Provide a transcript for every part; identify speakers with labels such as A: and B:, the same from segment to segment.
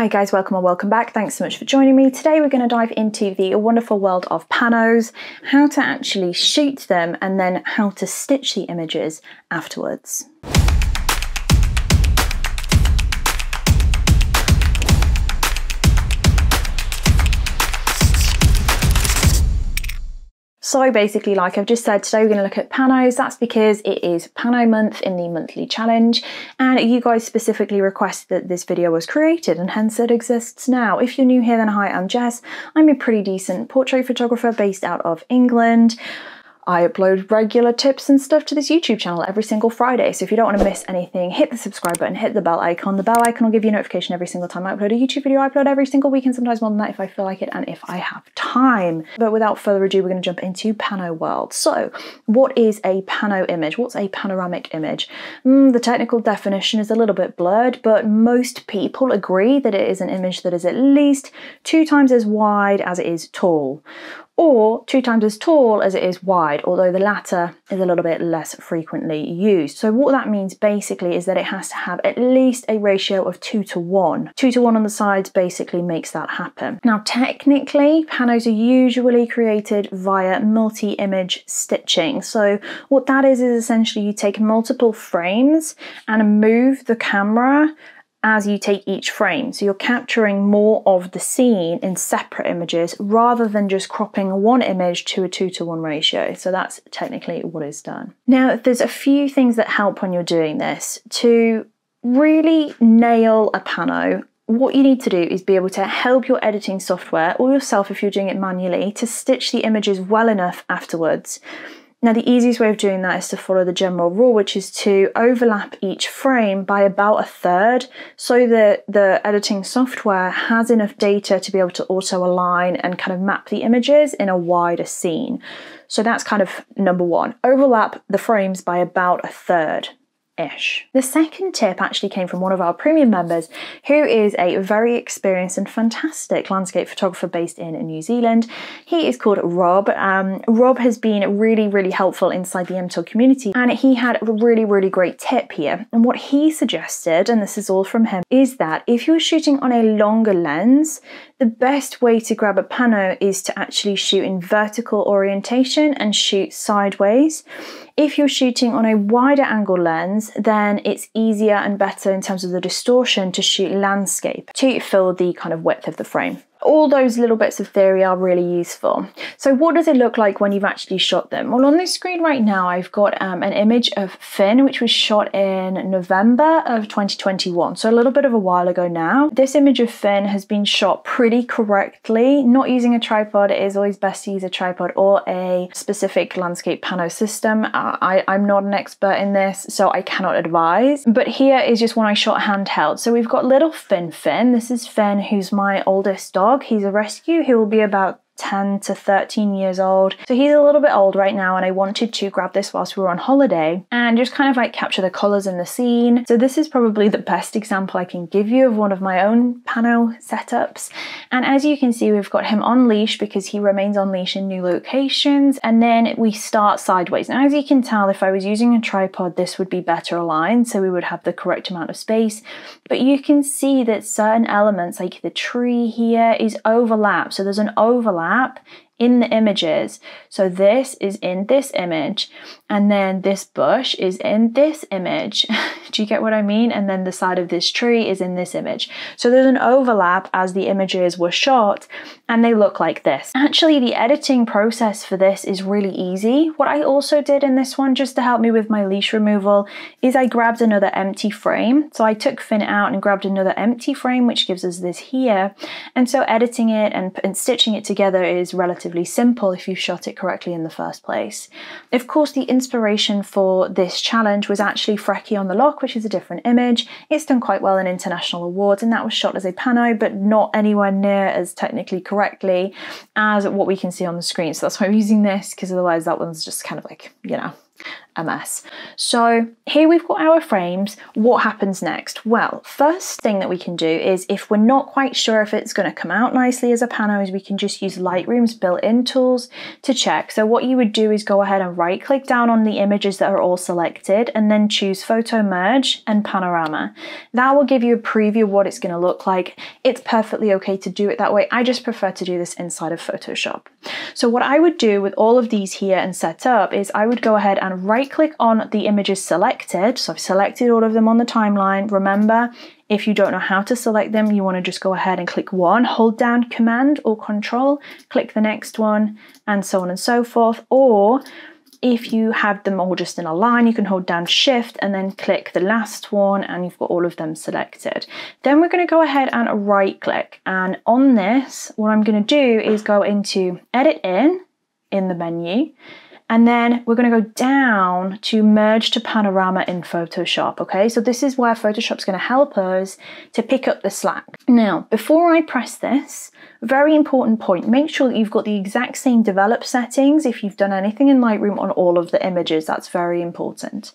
A: Hi guys, welcome or welcome back. Thanks so much for joining me. Today we're going to dive into the wonderful world of panos, how to actually shoot them and then how to stitch the images afterwards. So basically, like I've just said, today we're going to look at panos. That's because it is Pano month in the monthly challenge, and you guys specifically requested that this video was created, and hence it exists now. If you're new here, then hi, I'm Jess. I'm a pretty decent portrait photographer based out of England. I upload regular tips and stuff to this YouTube channel every single Friday, so if you don't want to miss anything, hit the subscribe button, hit the bell icon. The bell icon will give you a notification every single time I upload a YouTube video. I upload every single week and sometimes more than that if I feel like it and if I have time. But without further ado, we're going to jump into Pano world. So what is a Pano image? What's a panoramic image? The technical definition is a little bit blurred, but most people agree that it is an image that is at least 2 times as wide as it is tall, or 2 times as tall as it is wide, although the latter is a little bit less frequently used. So what that means basically is that it has to have at least a ratio of 2 to 1. 2 to 1 on the sides basically makes that happen. Now technically, panos are usually created via multi-image stitching. So what that is essentially you take multiple frames and move the camera as you take each frame. So you're capturing more of the scene in separate images rather than just cropping one image to a 2 to 1 ratio. So that's technically what is done. Now, there's a few things that help when you're doing this. To really nail a pano, what you need to do is be able to help your editing software or yourself if you're doing it manually to stitch the images well enough afterwards. Now the easiest way of doing that is to follow the general rule, which is to overlap each frame by about 1/3 so that the editing software has enough data to be able to auto align and kind of map the images in a wider scene. So that's kind of number one. Overlap the frames by about 1/3. The second tip actually came from one of our premium members who is a very experienced and fantastic landscape photographer based in New Zealand. He is called Rob. Rob has been really helpful inside the MTOG community, and he had a really great tip here. And what he suggested, and this is all from him, is that if you're shooting on a longer lens, the best way to grab a pano is to actually shoot in vertical orientation and shoot sideways. If you're shooting on a wider angle lens, then it's easier and better in terms of the distortion to shoot landscape to fill the kind of width of the frame. All those little bits of theory are really useful. So what does it look like when you've actually shot them? Well, on this screen right now, I've got an image of Finn, which was shot in November of 2021. So a little bit of a while ago now. This image of Finn has been shot pretty correctly, not using a tripod. It is always best to use a tripod or a specific landscape pano system. I'm not an expert in this, so I cannot advise. But here is just one I shot handheld. So we've got little FinnFinn. This is Finn, who's my oldest dog. He's a rescue. He will be about 10 to 13 years old. So he's a little bit old right now, and I wanted to grab this whilst we were on holiday and just kind of like capture the colours in the scene. So this is probably the best example I can give you of one of my own pano setups. And as you can see, we've got him on leash because he remains on leash in new locations, and then we start sideways. Now, as you can tell, if I was using a tripod, this would be better aligned, so we would have the correct amount of space. But you can see that certain elements, like the tree here, is overlapped. So there's an overlap in the images. So this is in this image, and then this bush is in this image. Do you get what I mean? And then the side of this tree is in this image. So there's an overlap as the images were shot, and they look like this. Actually, the editing process for this is really easy. What I also did in this one, just to help me with my leash removal, is I grabbed another empty frame. So I took Finn out and grabbed another empty frame, which gives us this here. And so editing it and stitching it together is relatively simple if you shot it correctly in the first place. Of course, the inspiration for this challenge was actually Frecky on the Lock, which is a different image. It's done quite well in international awards, and that was shot as a pano, but not anywhere near as technically correctly as what we can see on the screen. So that's why I'm using this, because otherwise that one's just kind of like, you know, a mess. So here we've got our frames. What happens next? Well, first thing that we can do is, if we're not quite sure if it's going to come out nicely as a pano, is we can just use Lightroom's built-in tools to check. So what you would do is go ahead and right click down on the images that are all selected and then choose Photo Merge and Panorama. That will give you a preview of what it's going to look like. It's perfectly okay to do it that way. I just prefer to do this inside of Photoshop. So what I would do with all of these here and set up is I would go ahead and right click on the images selected. So I've selected all of them on the timeline. Remember, if you don't know how to select them, you want to just go ahead and click one, hold down Command or Control, click the next one, and so on and so forth. Or if you have them all just in a line, you can hold down Shift and then click the last one and you've got all of them selected. Then we're going to go ahead and right click, and on this what I'm going to do is go into Edit in the menu, and then we're going to go down to Merge to Panorama in Photoshop, okay? So this is where Photoshop's going to help us to pick up the slack. Now, before I press this, very important point, make sure that you've got the exact same develop settings if you've done anything in Lightroom on all of the images. That's very important.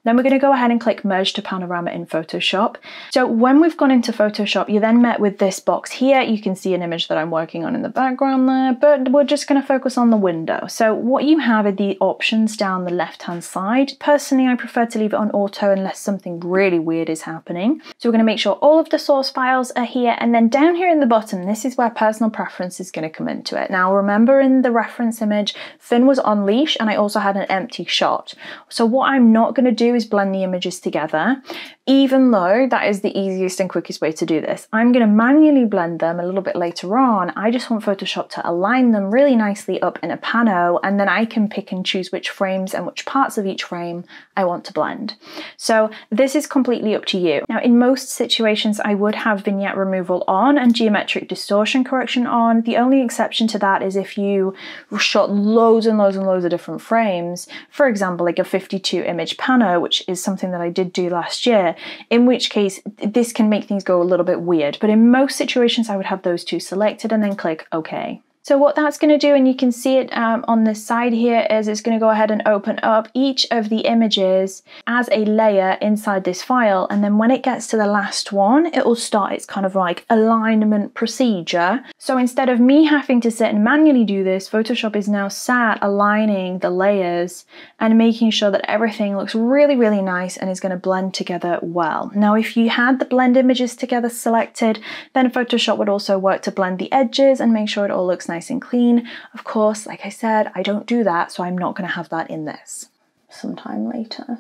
A: Then we're going to go ahead and click Merge to Panorama in Photoshop. So when we've gone into Photoshop, you're then met with this box here. You can see an image that I'm working on in the background there, but we're just going to focus on the window. So what you have are the options down the left-hand side. Personally, I prefer to leave it on auto unless something really weird is happening. So we're going to make sure all of the source files are here, and then down here in the bottom, this is where personal preference is going to come into it. Now, remember in the reference image, Finn was on leash and I also had an empty shot. So what I'm not going to do is blend the images together, even though that is the easiest and quickest way to do this. I'm going to manually blend them a little bit later on. I just want Photoshop to align them really nicely up in a pano, and then I can pick and choose which frames and which parts of each frame I want to blend. So this is completely up to you. Now, in most situations, I would have vignette removal on and geometric distortion correction on. The only exception to that is if you shot loads and loads and loads of different frames, for example, like a 52 image pano, which is something that I did do last year, in which case this can make things go a little bit weird. But in most situations, I would have those two selected and then click OK. So what that's going to do, and you can see it on this side here, is it's going to go ahead and open up each of the images as a layer inside this file, and then when it gets to the last one, it will start its kind of like alignment procedure. So instead of me having to sit and manually do this, Photoshop is now sat aligning the layers and making sure that everything looks really, really nice and is going to blend together well. Now, if you had the blend images together selected, then Photoshop would also work to blend the edges and make sure it all looks nice and clean. Of course, like I said, I don't do that, so I'm not going to have that in this. Sometime later.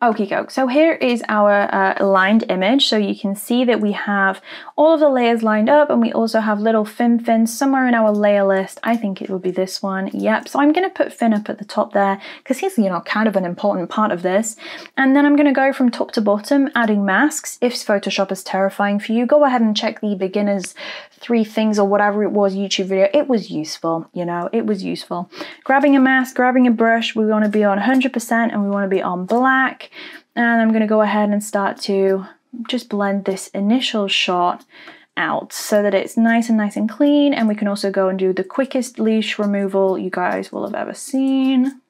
A: Okie doke, so here is our aligned image. So you can see that we have all of the layers lined up, and we also have little FinnFinn somewhere in our layer list. I think it will be this one. Yep, so I'm going to put Finn up at the top there because he's, you know, kind of an important part of this. And then I'm going to go from top to bottom, adding masks. If Photoshop is terrifying for you, go ahead and check the beginner's 3 things or whatever it was YouTube video. It was useful, you know, it was useful. Grabbing a mask, grabbing a brush, we want to be on 100% and we want to be on black. And I'm going to go ahead and start to just blend this initial shot out so that it's nice and clean. And we can also go and do the quickest leash removal you guys will have ever seen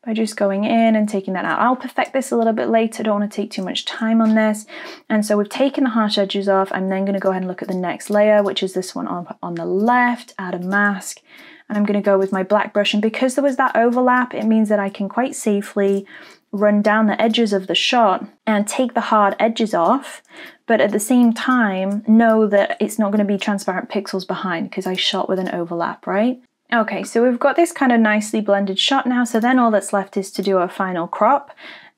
A: by just going in and taking that out. I'll perfect this a little bit later. I don't want to take too much time on this. And so we've taken the harsh edges off. I'm then going to go ahead and look at the next layer, which is this one on the left, add a mask. And I'm going to go with my black brush. And because there was that overlap, it means that I can quite safely run down the edges of the shot and take the hard edges off, but at the same time know that it's not going to be transparent pixels behind because I shot with an overlap, right? Okay, so we've got this kind of nicely blended shot now, so then all that's left is to do a final crop.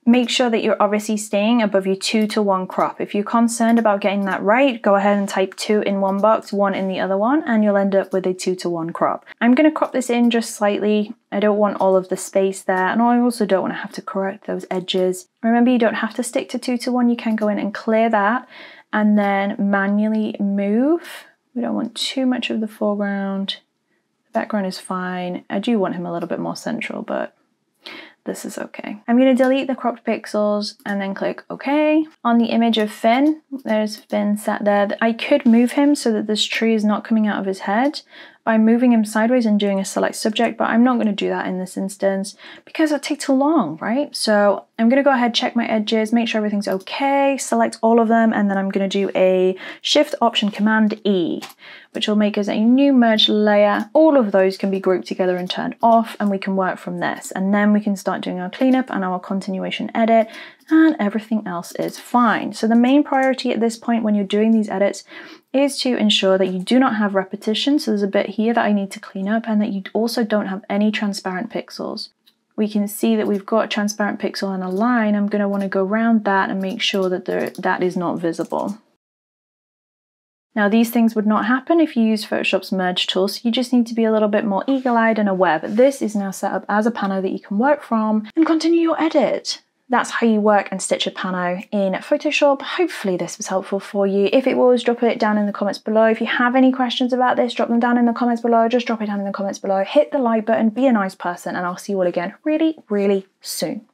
A: Make sure that you're obviously staying above your 2:1 crop. If you're concerned about getting that right, go ahead and type 2 in one box, 1 in the other one, and you'll end up with a 2:1 crop. I'm going to crop this in just slightly. I don't want all of the space there, and I also don't want to have to correct those edges. Remember, you don't have to stick to 2:1. You can go in and clear that and then manually move. We don't want too much of the foreground. The background is fine. I do want him a little bit more central, but this is okay. I'm going to delete the cropped pixels and then click OK. On the image of Finn, there's Finn sat there. I could move him so that this tree is not coming out of his head, by moving him sideways and doing a select subject, but I'm not going to do that in this instance because it'll take too long, right? So I'm going to go ahead, check my edges, make sure everything's okay, select all of them, and then I'm going to do a Shift Option Command E, which will make us a new merged layer. All of those can be grouped together and turned off, and we can work from this. And then we can start doing our cleanup and our continuation edit, and everything else is fine. So the main priority at this point when you're doing these edits is to ensure that you do not have repetition. So there's a bit here that I need to clean up, and that you also don't have any transparent pixels. We can see that we've got a transparent pixel and a line. I'm going to want to go around that and make sure that that is not visible. Now these things would not happen if you use Photoshop's merge tool, so you just need to be a little bit more eagle-eyed and aware. But this is now set up as a pano that you can work from and continue your edit. That's how you work and stitch a pano in Photoshop. Hopefully this was helpful for you. If it was, drop it down in the comments below. If you have any questions about this, drop them down in the comments below. Just drop it down in the comments below. Hit the like button, be a nice person, and I'll see you all again really, really soon.